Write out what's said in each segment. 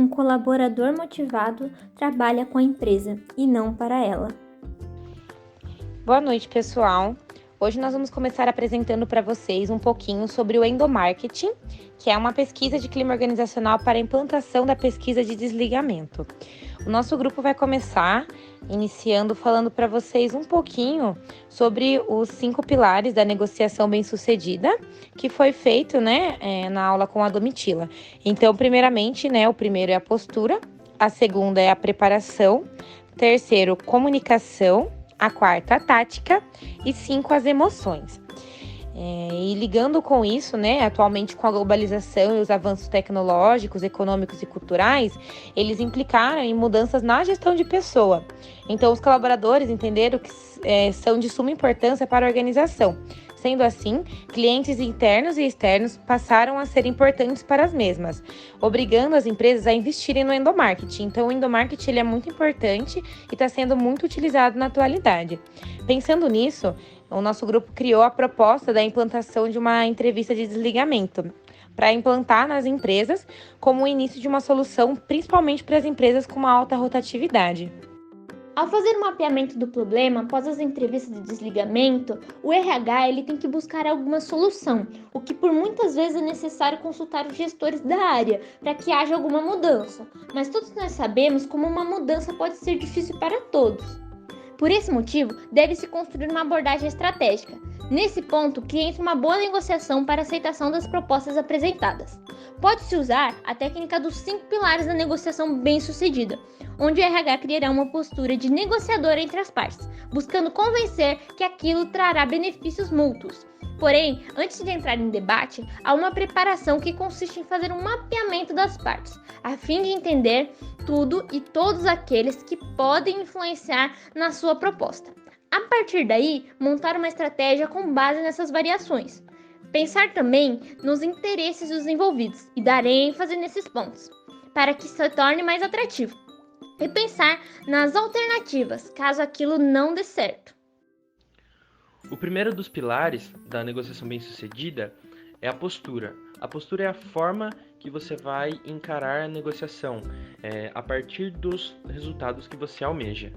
Um colaborador motivado trabalha com a empresa e não para ela. Boa noite, pessoal. Hoje nós vamos começar apresentando para vocês um pouquinho sobre o endomarketing, que é uma pesquisa de clima organizacional para a implantação da pesquisa de desligamento. O nosso grupo vai começar iniciando falando para vocês um pouquinho sobre os 5 pilares da negociação bem-sucedida, que foi feito, na aula com a Domitila. Então, primeiramente, o primeiro é a postura, a segunda é a preparação, terceiro, comunicação, a quarta, a tática e 5, as emoções. E ligando com isso, atualmente com a globalização e os avanços tecnológicos, econômicos e culturais, eles implicaram em mudanças na gestão de pessoa. Então, os colaboradores entenderam que são de suma importância para a organização. Sendo assim, clientes internos e externos passaram a ser importantes para as mesmas, obrigando as empresas a investirem no endomarketing. Então, o endomarketing ele é muito importante e está sendo muito utilizado na atualidade. Pensando nisso, o nosso grupo criou a proposta da implantação de uma entrevista de desligamento, para implantar nas empresas como o início de uma solução, principalmente para as empresas com uma alta rotatividade. Ao fazer o mapeamento do problema após as entrevistas de desligamento, o RH ele tem que buscar alguma solução, o que por muitas vezes é necessário consultar os gestores da área para que haja alguma mudança. Mas todos nós sabemos como uma mudança pode ser difícil para todos. Por esse motivo, deve-se construir uma abordagem estratégica. Nesse ponto, cria-se uma boa negociação para a aceitação das propostas apresentadas. Pode-se usar a técnica dos 5 pilares da negociação bem-sucedida, onde o RH criará uma postura de negociador entre as partes, buscando convencer que aquilo trará benefícios mútuos. Porém, antes de entrar em debate, há uma preparação que consiste em fazer um mapeamento das partes, a fim de entender tudo e todos aqueles que podem influenciar na sua proposta. A partir daí, montar uma estratégia com base nessas variações. Pensar também nos interesses dos envolvidos e dar ênfase nesses pontos, para que se torne mais atrativo. E pensar nas alternativas, caso aquilo não dê certo. O primeiro dos pilares da negociação bem-sucedida é a postura. A postura é a forma que você vai encarar a negociação, a partir dos resultados que você almeja.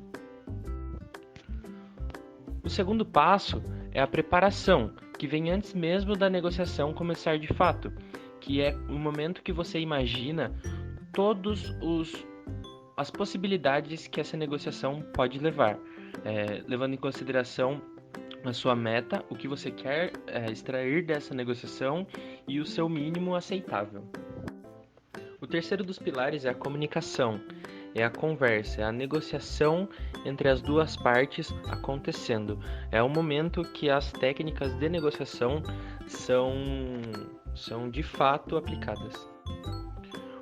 O segundo passo é a preparação, que vem antes mesmo da negociação começar de fato, que é o momento que você imagina todas as possibilidades que essa negociação pode levar, levando em consideração a sua meta, o que você quer extrair dessa negociação e o seu mínimo aceitável. O terceiro dos pilares é a comunicação, é a conversa, é a negociação entre as duas partes acontecendo. É o momento que as técnicas de negociação são de fato aplicadas.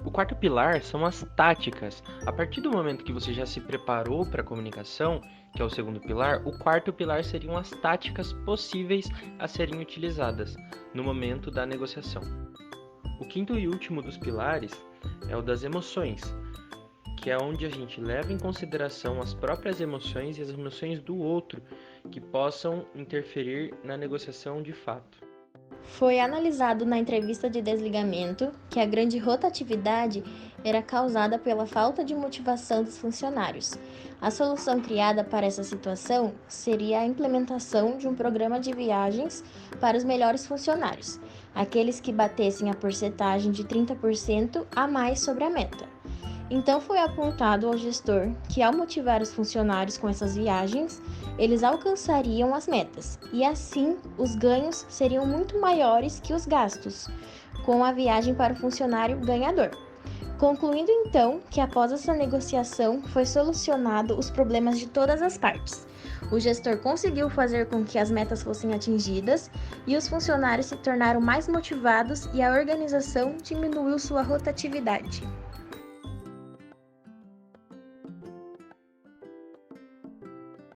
O quarto pilar são as táticas. A partir do momento que você já se preparou para a comunicação, que é o segundo pilar, o quarto pilar seriam as táticas possíveis a serem utilizadas no momento da negociação. O quinto e último dos pilares é o das emoções, que é onde a gente leva em consideração as próprias emoções e as emoções do outro que possam interferir na negociação de fato. Foi analisado na entrevista de desligamento que a grande rotatividade era causada pela falta de motivação dos funcionários. A solução criada para essa situação seria a implementação de um programa de viagens para os melhores funcionários, aqueles que batessem a porcentagem de 30% a mais sobre a meta. Então foi apontado ao gestor que, ao motivar os funcionários com essas viagens, eles alcançariam as metas e assim os ganhos seriam muito maiores que os gastos, com a viagem para o funcionário ganhador. Concluindo então que após essa negociação foi solucionado os problemas de todas as partes. O gestor conseguiu fazer com que as metas fossem atingidas e os funcionários se tornaram mais motivados e a organização diminuiu sua rotatividade.